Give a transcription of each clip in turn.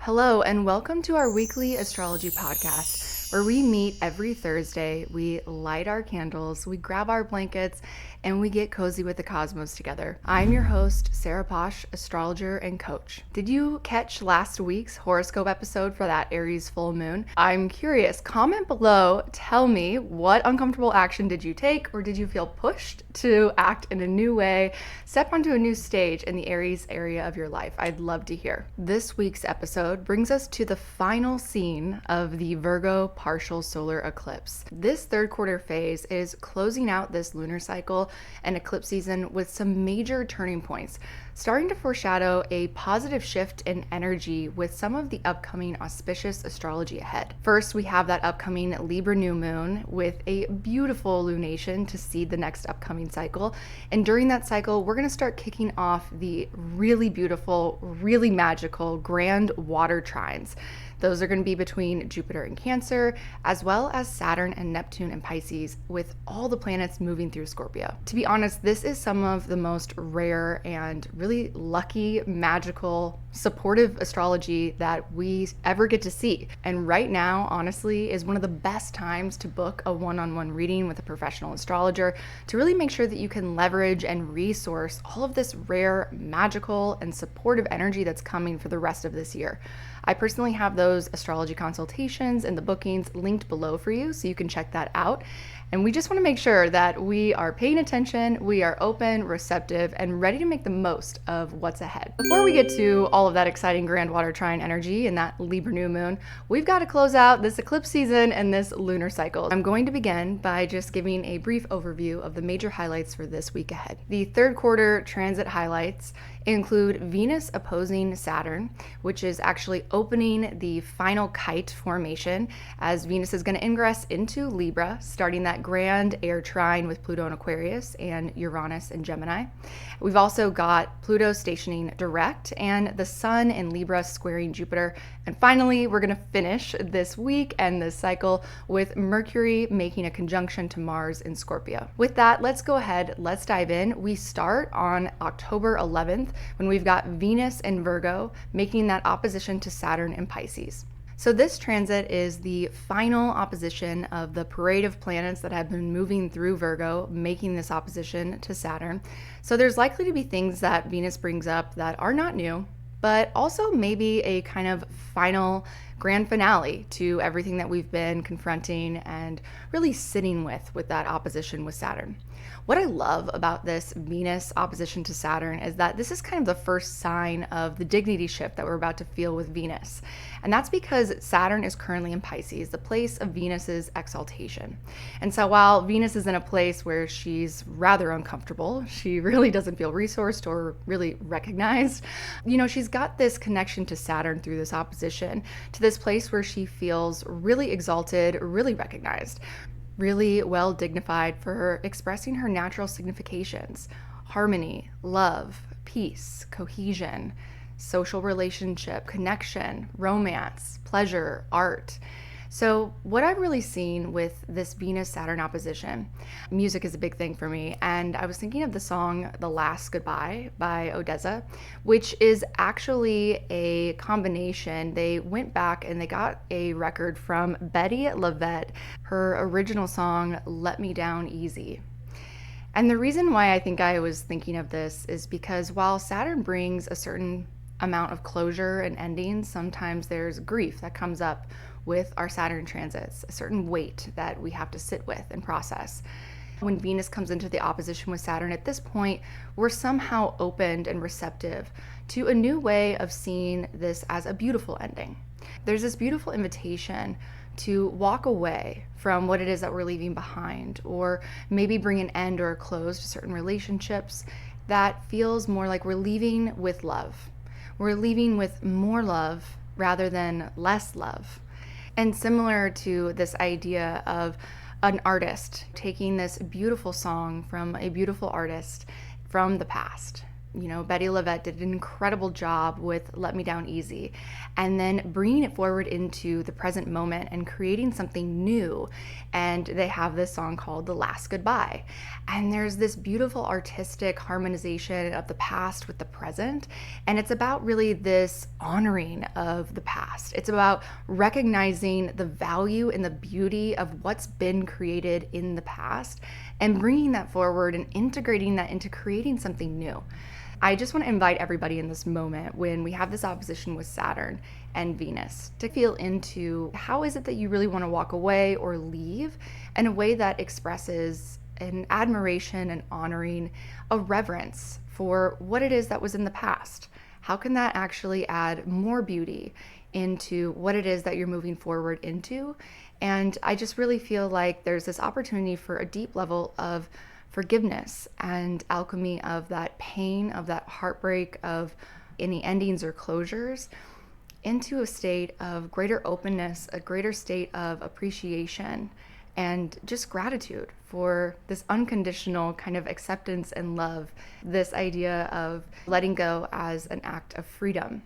Hello, and welcome to our weekly astrology podcast, where we meet every Thursday. We light our candles, we grab our blankets, and we get cozy with the cosmos together. I'm your host, Sarah Posh, astrologer and coach. Did you catch last week's horoscope episode for that Aries full moon? I'm curious. Comment below. Tell me, what uncomfortable action did you take, or did you feel pushed to act in a new way, step onto a new stage in the Aries area of your life? I'd love to hear. This week's episode brings us to the final scene of the Virgo partial solar eclipse. This third quarter phase is closing out this lunar cycle and eclipse season with some major turning points, starting to foreshadow a positive shift in energy with some of the upcoming auspicious astrology ahead. First, we have that upcoming Libra New Moon with a beautiful lunation to seed the next upcoming cycle. And during that cycle, we're going to start kicking off the really beautiful, really magical Grand Water Trines. Those are going to be between Jupiter and Cancer, as well as Saturn and Neptune and Pisces, with all the planets moving through Scorpio. To be honest, this is some of the most rare and really lucky, magical, supportive astrology that we ever get to see. And right now, honestly, is one of the best times to book a one-on-one reading with a professional astrologer to really make sure that you can leverage and resource all of this rare, magical, and supportive energy that's coming for the rest of this year. I personally have those astrology consultations and the bookings linked below for you, so you can check that out. And we just want to make sure that we are paying attention, we are open, receptive, and ready to make the most of what's ahead. Before we get to all of that exciting Grand Water Trine energy and that Libra New Moon, we've got to close out this eclipse season and this lunar cycle. I'm going to begin by just giving a brief overview of the major highlights for this week ahead. The third quarter transit highlights include Venus opposing Saturn, which is actually opening the final kite formation as Venus is going to ingress into Libra, starting that Grand Air Trine with Pluto and Aquarius and Uranus and Gemini. We've also got Pluto stationing direct and the Sun in Libra squaring Jupiter. And finally, we're going to finish this week and this cycle with Mercury making a conjunction to Mars in Scorpio. With that, let's go ahead, let's dive in. We start on October 11th when we've got Venus in Virgo making that opposition to Saturn in Pisces. So this transit is the final opposition of the parade of planets that have been moving through Virgo, making this opposition to Saturn. So there's likely to be things that Venus brings up that are not new, but also maybe a kind of final grand finale to everything that we've been confronting and really sitting with that opposition with Saturn. What I love about this Venus opposition to Saturn is that this is kind of the first sign of the dignity shift that we're about to feel with Venus. And that's because Saturn is currently in Pisces, the place of Venus's exaltation. And so while Venus is in a place where she's rather uncomfortable, she really doesn't feel resourced or really recognized, she's got this connection to Saturn through this opposition to this place where she feels really exalted, really recognized, really well dignified for expressing her natural significations: harmony, love, peace, cohesion, social relationship, connection, romance, pleasure, art. So what I've really seen with this Venus-Saturn opposition, music is a big thing for me, and I was thinking of the song The Last Goodbye by Odessa, which is actually a combination. They went back and they got a record from Betty Lavette, her original song Let Me Down Easy. And the reason why I think I was thinking of this is because while Saturn brings a certain amount of closure and ending, sometimes there's grief that comes up with our Saturn transits, a certain weight that we have to sit with and process. When Venus comes into the opposition with Saturn, at this point, we're somehow opened and receptive to a new way of seeing this as a beautiful ending. There's this beautiful invitation to walk away from what it is that we're leaving behind, or maybe bring an end or a close to certain relationships that feels more like we're leaving with love. We're leaving with more love rather than less love. And similar to this idea of an artist taking this beautiful song from a beautiful artist from the past Betty LaVette did an incredible job with Let Me Down Easy, and then bringing it forward into the present moment and creating something new. And they have this song called The Last Goodbye. And there's this beautiful artistic harmonization of the past with the present. And it's about really this honoring of the past. It's about recognizing the value and the beauty of what's been created in the past and bringing that forward and integrating that into creating something new. I just want to invite everybody in this moment when we have this opposition with Saturn and Venus to feel into how is it that you really want to walk away or leave in a way that expresses an admiration and honoring, a reverence for what it is that was in the past. How can that actually add more beauty into what it is that you're moving forward into? And I just really feel like there's this opportunity for a deep level of forgiveness and alchemy of that pain, of that heartbreak, of any endings or closures, into a state of greater openness, a greater state of appreciation, and just gratitude for this unconditional kind of acceptance and love, this idea of letting go as an act of freedom.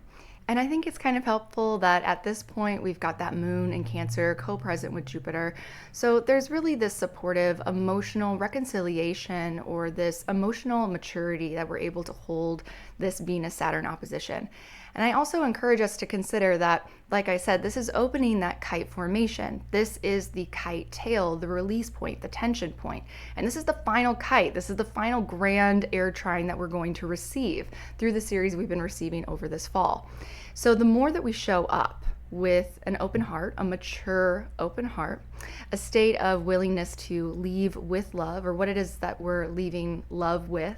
And I think it's kind of helpful that at this point we've got that moon in Cancer co-present with Jupiter. So there's really this supportive emotional reconciliation or this emotional maturity that we're able to hold this Venus-Saturn opposition. And I also encourage us to consider that, like I said, this is opening that kite formation. This is the kite tail, the release point, the tension point. And this is the final kite. This is the final Grand Air Trine that we're going to receive through the series we've been receiving over this fall. So the more that we show up with an open heart, a mature open heart, a state of willingness to leave with love, or what it is that we're leaving love with,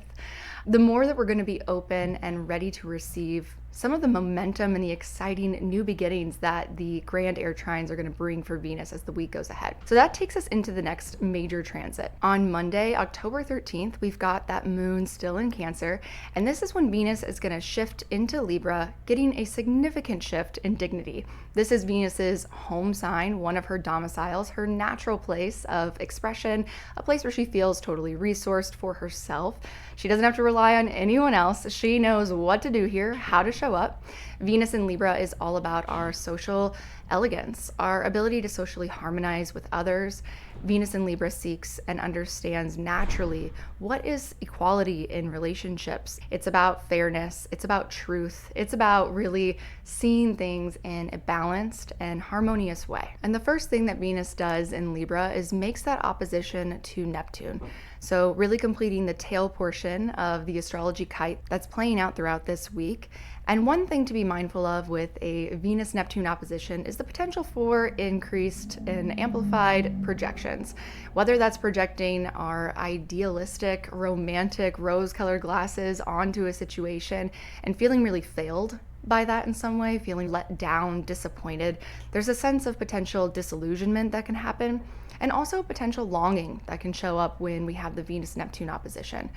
the more that we're going to be open and ready to receive some of the momentum and the exciting new beginnings that the Grand Air Trines are going to bring for Venus as the week goes ahead. So that takes us into the next major transit. On Monday, October 13th, we've got that moon still in Cancer, and this is when Venus is going to shift into Libra, getting a significant shift in dignity. This is Venus's home sign, one of her domiciles, her natural place of expression, a place where she feels totally resourced for herself. She doesn't have to rely on anyone else. She knows what to do here, how to show up. Venus in Libra is all about our social elegance, our ability to socially harmonize with others. Venus in Libra seeks and understands naturally what is equality in relationships. It's about fairness, it's about truth, it's about really seeing things in a balanced and harmonious way. And the first thing that Venus does in Libra is makes that opposition to Neptune. So really completing the tail portion of the astrology kite that's playing out throughout this week. And one thing to be mindful of with a Venus-Neptune opposition is the potential for increased and amplified projections. Whether that's projecting our idealistic, romantic, rose-colored glasses onto a situation and feeling really failed by that in some way, feeling let down, disappointed. There's a sense of potential disillusionment that can happen, and also potential longing that can show up when we have the Venus-Neptune opposition.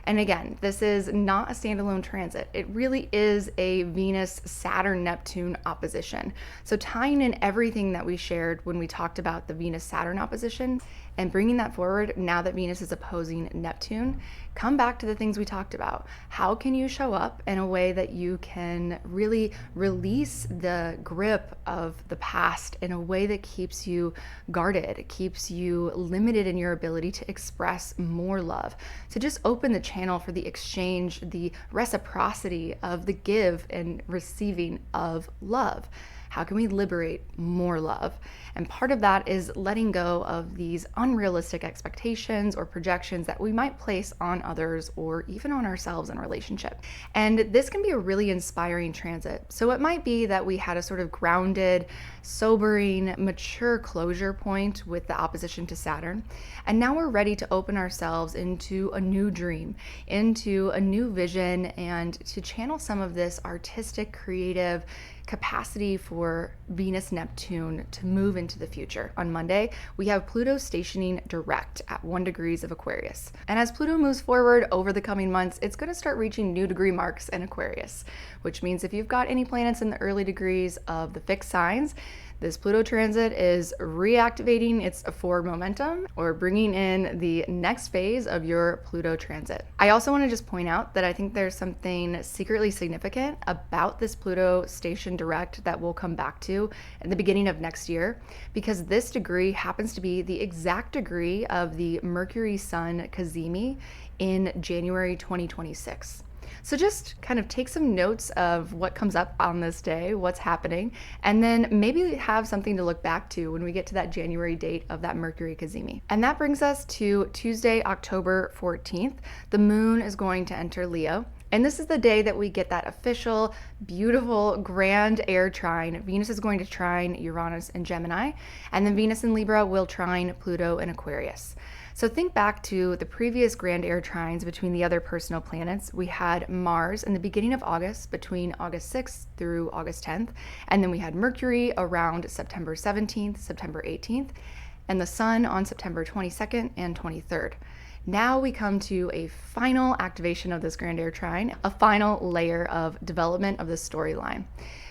And again, this is not a standalone transit. It really is a Venus-Saturn-Neptune opposition. So tying in everything that we shared when we talked about the Venus-Saturn opposition and bringing that forward now that Venus is opposing Neptune, come back to the things we talked about. How can you show up in a way that you can really release the grip of the past in a way that keeps you guarded, keeps you limited in your ability to express more love, to just open the channel for the exchange, the reciprocity of the give and receiving of love? How can we liberate more love? And part of that is letting go of these unrealistic expectations or projections that we might place on others or even on ourselves in a relationship. And this can be a really inspiring transit. So it might be that we had a sort of grounded, sobering, mature closure point with the opposition to Saturn. And now we're ready to open ourselves into a new dream, into a new vision, and to channel some of this artistic, creative capacity for Venus-Neptune to move into the future. On Monday, we have Pluto stationing direct at 1 degree of Aquarius. And as Pluto moves forward over the coming months, it's going to start reaching new degree marks in Aquarius, which means if you've got any planets in the early degrees of the fixed signs, This Pluto transit is reactivating its forward momentum or bringing in the next phase of your Pluto transit. I also want to just point out that I think there's something secretly significant about this Pluto station direct that we'll come back to at the beginning of next year, because this degree happens to be the exact degree of the Mercury Sun cazimi in January 2026. So just kind of take some notes of what comes up on this day, what's happening, and then maybe have something to look back to when we get to that January date of that Mercury cazimi. And that brings us to Tuesday, October 14th. The moon is going to enter Leo. And this is the day that we get that official, beautiful Grand Air Trine. Venus is going to trine Uranus and Gemini, and then Venus in Libra will trine Pluto and Aquarius. So think back to the previous Grand Air Trines between the other personal planets. We had Mars in the beginning of August, between August 6th through August 10th, and then we had Mercury around September 17th, September 18th, and the Sun on September 22nd and 23rd. Now we come to a final activation of this Grand Air Trine, a final layer of development of the storyline.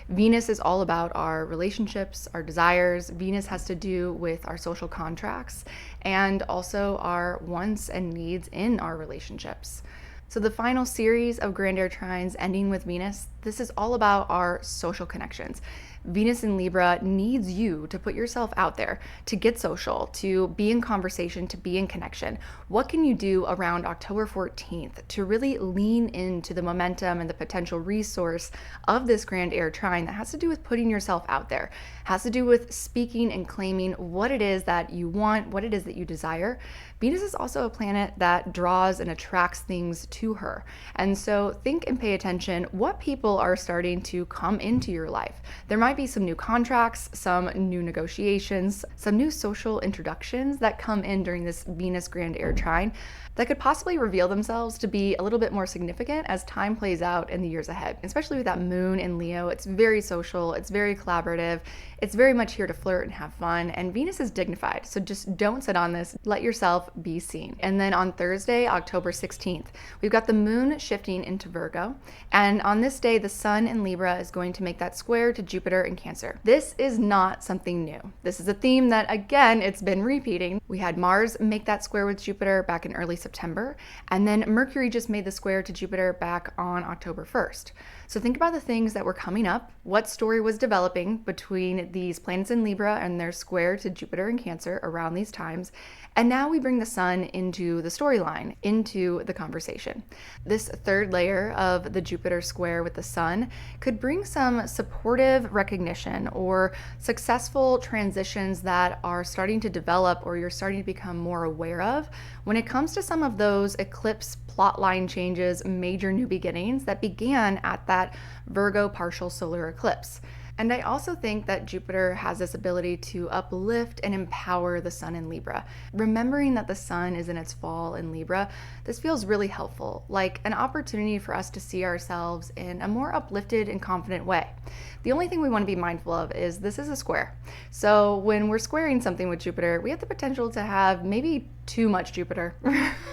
Venus is all about our relationships, our desires. Venus has to do with our social contracts and also our wants and needs in our relationships. So the final series of Grand Air Trines ending with Venus, this is all about our social connections. Venus in Libra needs you to put yourself out there, to get social, to be in conversation, to be in connection. What can you do around October 14th to really lean into the momentum and the potential resource of this Grand Air Trine that has to do with putting yourself out there, has to do with speaking and claiming what it is that you want, what it is that you desire. Venus is also a planet that draws and attracts things to her. And so think and pay attention what people are starting to come into your life. There might be some new contracts, some new negotiations, some new social introductions that come in during this Venus Grand Air Trine that could possibly reveal themselves to be a little bit more significant as time plays out in the years ahead. Especially with that moon in Leo, it's very social, it's very collaborative, it's very much here to flirt and have fun, and Venus is dignified, so just don't sit on this, let yourself be seen. And then on Thursday, October 16th, we've got the moon shifting into Virgo, and on this day, the sun in Libra is going to make that square to Jupiter in Cancer. This is not something new. This is a theme that, again, it's been repeating. We had Mars make that square with Jupiter back in early September, and then Mercury just made the square to Jupiter back on October 1st. So think about the things that were coming up, what story was developing between these planets in Libra and their square to Jupiter in Cancer around these times, and now we bring the sun into the storyline, into the conversation. This third layer of the Jupiter square with the sun could bring some supportive recognition or successful transitions that are starting to develop or you're starting to become more aware of when it comes to some of those eclipse plotline changes, major new beginnings that began at that Virgo partial solar eclipse. And I also think that Jupiter has this ability to uplift and empower the sun in Libra. Remembering that the sun is in its fall in Libra, this feels really helpful, like an opportunity for us to see ourselves in a more uplifted and confident way. The only thing we want to be mindful of is this is a square. So when we're squaring something with Jupiter, we have the potential to have maybe too much Jupiter,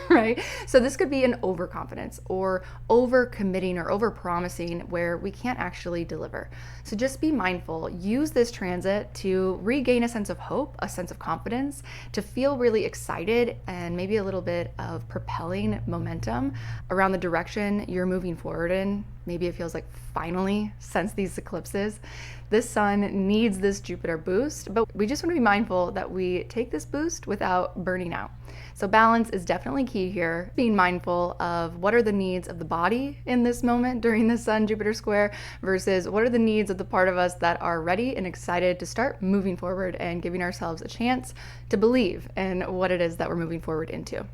right? So this could be an overconfidence or over-committing or over-promising where we can't actually deliver. So just be mindful. Use this transit to regain a sense of hope, a sense of confidence, to feel really excited and maybe a little bit of propelling momentum around the direction you're moving forward in. Maybe it feels like finally, since these eclipses, this sun needs this Jupiter boost, but we just want to be mindful that we take this boost without burning out. So balance is definitely key here, being mindful of what are the needs of the body in this moment during the Sun-Jupiter square versus what are the needs of the part of us that are ready and excited to start moving forward and giving ourselves a chance to believe in what it is that we're moving forward into.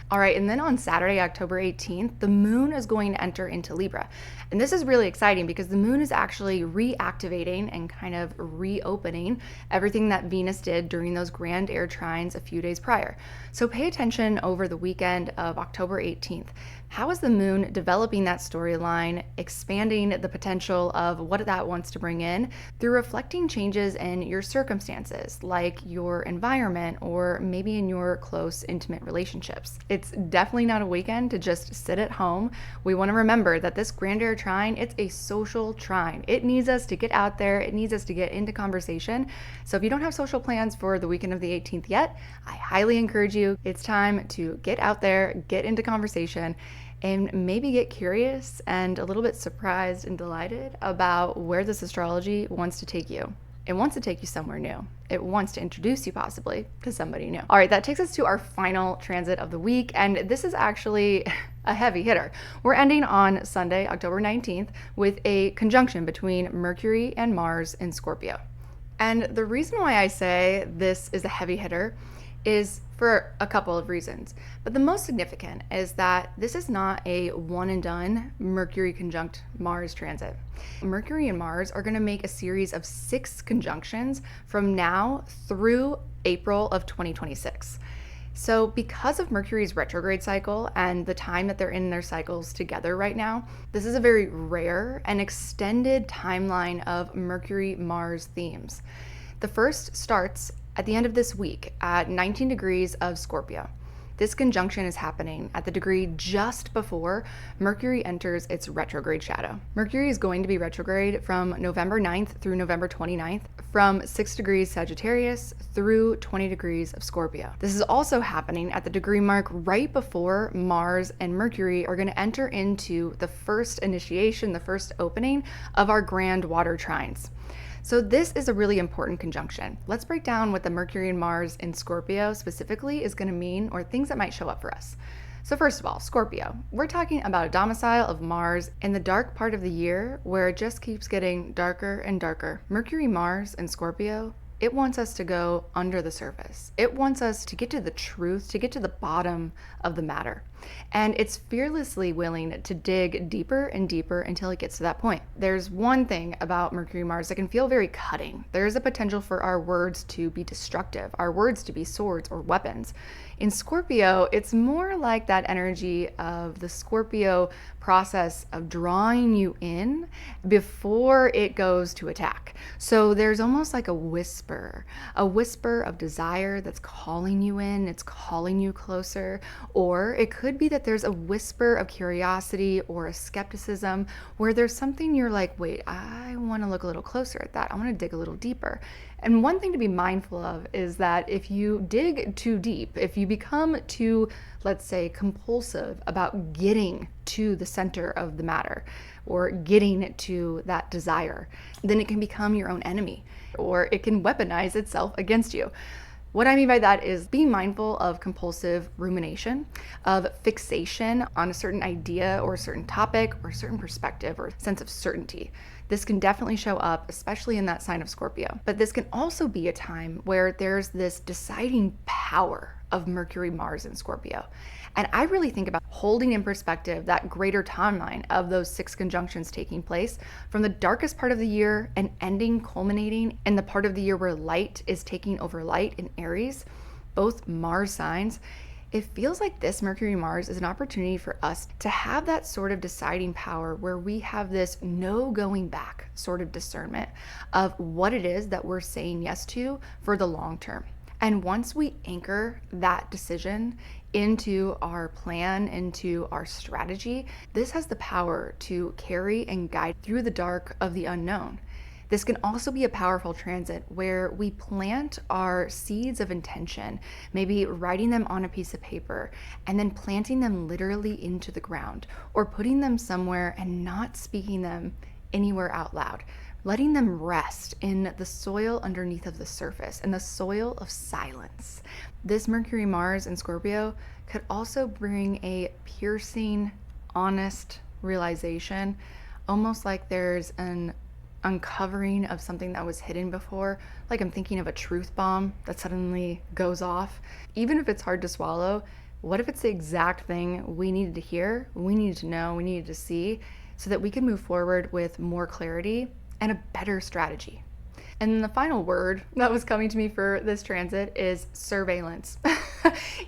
All right, and then on Saturday, October 18th, the moon is going to enter into Libra. And this is really exciting because the moon is actually reactivating and kind of reopening everything that Venus did during those Grand Air Trines a few days prior. So pay attention over the weekend of October 18th. How is the moon developing that storyline, expanding the potential of what that wants to bring in through reflecting changes in your circumstances, like your environment or maybe in your close, intimate relationships? It's definitely not a weekend to just sit at home. We want to remember that this Grand Air Trine, it's a social trine. It needs us to get out there. It needs us to get into conversation. So if you don't have social plans for the weekend of the 18th yet, I highly encourage you. It's time to get out there, get into conversation, and maybe get curious and a little bit surprised and delighted about where this astrology wants to take you. It wants to take you somewhere new. It wants to introduce you possibly to somebody new. All right, that takes us to our final transit of the week, and this is actually a heavy hitter. We're ending on Sunday, October 19th, with a conjunction between Mercury and Mars in Scorpio. And the reason why I say this is a heavy hitter is for a couple of reasons. But the most significant is that this is not a one and done Mercury conjunct Mars transit. Mercury and Mars are going to make a series of 6 conjunctions from now through April of 2026. So because of Mercury's retrograde cycle and the time that they're in their cycles together right now, this is a very rare and extended timeline of Mercury-Mars themes. The first starts at the end of this week at 19 degrees of Scorpio. This conjunction is happening at the degree just before Mercury enters its retrograde shadow. Mercury is going to be retrograde from November 9th through November 29th, from 6 degrees Sagittarius through 20 degrees of Scorpio. This is also happening at the degree mark right before Mars and Mercury are going to enter into the first initiation, the first opening of our Grand Water Trines. So this is a really important conjunction. Let's break down what the Mercury and Mars in Scorpio specifically is going to mean, or things that might show up for us. So first of all, Scorpio. We're talking about a domicile of Mars in the dark part of the year where it just keeps getting darker and darker. Mercury, Mars, and Scorpio, it wants us to go under the surface. It wants us to get to the truth, to get to the bottom of the matter. And it's fearlessly willing to dig deeper and deeper until it gets to that point. There's one thing about Mercury Mars that can feel very cutting. There's a potential for our words to be destructive, our words to be swords or weapons. In Scorpio, it's more like that energy of the Scorpio process of drawing you in before it goes to attack. So there's almost like a whisper of desire that's calling you in, it's calling you closer. Or it could be that there's a whisper of curiosity or a skepticism where there's something you're like, wait, I want to look a little closer at that. I want to dig a little deeper. And one thing to be mindful of is that if you dig too deep, if you become too, let's say, compulsive about getting to the center of the matter or getting to that desire, then it can become your own enemy or it can weaponize itself against you. What I mean by that is being mindful of compulsive rumination, of fixation on a certain idea or a certain topic or a certain perspective or sense of certainty. This can definitely show up, especially in that sign of Scorpio. But this can also be a time where there's this deciding power of Mercury, Mars, and Scorpio. And I really think about holding in perspective that greater timeline of those 6 conjunctions taking place from the darkest part of the year and ending, culminating in the part of the year where light is taking over light in Aries, both Mars signs. It feels like this Mercury Mars is an opportunity for us to have that sort of deciding power where we have this no going back sort of discernment of what it is that we're saying yes to for the long term. And once we anchor that decision into our plan, into our strategy, this has the power to carry and guide through the dark of the unknown. This can also be a powerful transit where we plant our seeds of intention, maybe writing them on a piece of paper and then planting them literally into the ground or putting them somewhere and not speaking them anywhere out loud, letting them rest in the soil underneath of the surface and the soil of silence. This Mercury, Mars, and Scorpio could also bring a piercing, honest realization, almost like there's an uncovering of something that was hidden before. Like I'm thinking of a truth bomb that suddenly goes off. Even if it's hard to swallow, what if it's the exact thing we needed to hear, we needed to know, we needed to see, so that we can move forward with more clarity and a better strategy? And then the final word that was coming to me for this transit is surveillance.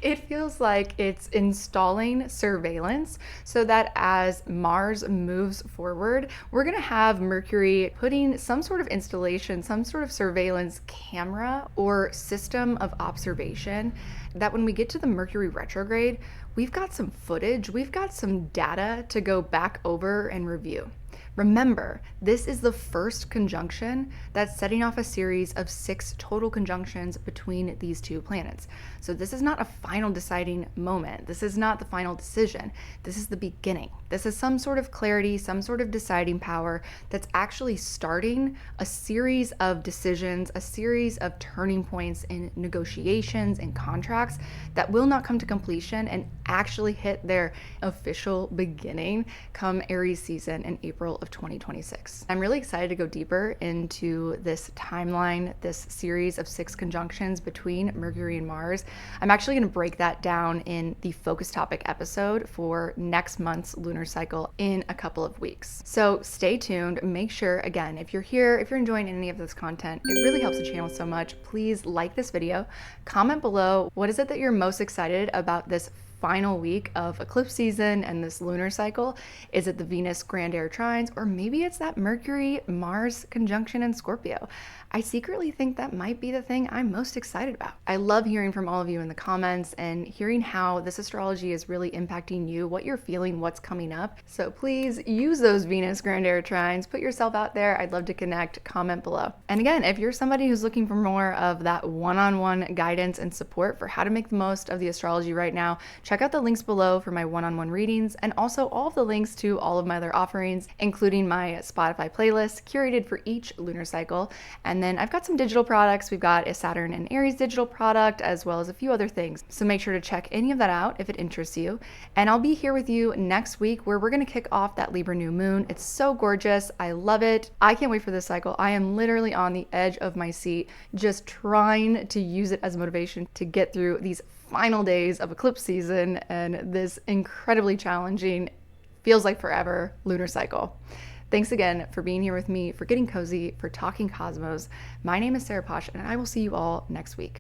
It feels like it's installing surveillance so that as Mars moves forward, we're going to have Mercury putting some sort of installation, some sort of surveillance camera or system of observation that when we get to the Mercury retrograde, we've got some footage, we've got some data to go back over and review. Remember, this is the first conjunction that's setting off a series of 6 total conjunctions between these two planets. So this is not a final deciding moment. This is not the final decision. This is the beginning. This is some sort of clarity, some sort of deciding power that's actually starting a series of decisions, a series of turning points in negotiations and contracts that will not come to completion and actually hit their official beginning come Aries season in April of 2026. I'm really excited to go deeper into this timeline, this series of 6 conjunctions between Mercury and Mars. I'm actually going to break that down in the focus topic episode for next month's lunar cycle in a couple of weeks. So stay tuned. Make sure, again, if you're here, if you're enjoying any of this content, it really helps the channel so much. Please like this video, comment below what is it that you're most excited about this final week of eclipse season and this lunar cycle. Is it the Venus Grand Air Trines, or maybe it's that Mercury Mars conjunction in Scorpio? I secretly think that might be the thing I'm most excited about. I love hearing from all of you in the comments and hearing how this astrology is really impacting you, what you're feeling, what's coming up. So please use those Venus Grand Air Trines, put yourself out there. I'd love to connect, comment below. And again, if you're somebody who's looking for more of that one-on-one guidance and support for how to make the most of the astrology right now, check out the links below for my one-on-one readings and also all of the links to all of my other offerings, including my Spotify playlist curated for each lunar cycle. And then I've got some digital products. We've got a Saturn and Aries digital product, as well as a few other things. So make sure to check any of that out if it interests you. And I'll be here with you next week where we're going to kick off that Libra New Moon. It's so gorgeous. I love it. I can't wait for this cycle. I am literally on the edge of my seat, just trying to use it as motivation to get through these final days of eclipse season and this incredibly challenging, feels like forever, lunar cycle. Thanks again for being here with me, for getting cozy, for talking cosmos. My name is Sarah Posh, and I will see you all next week.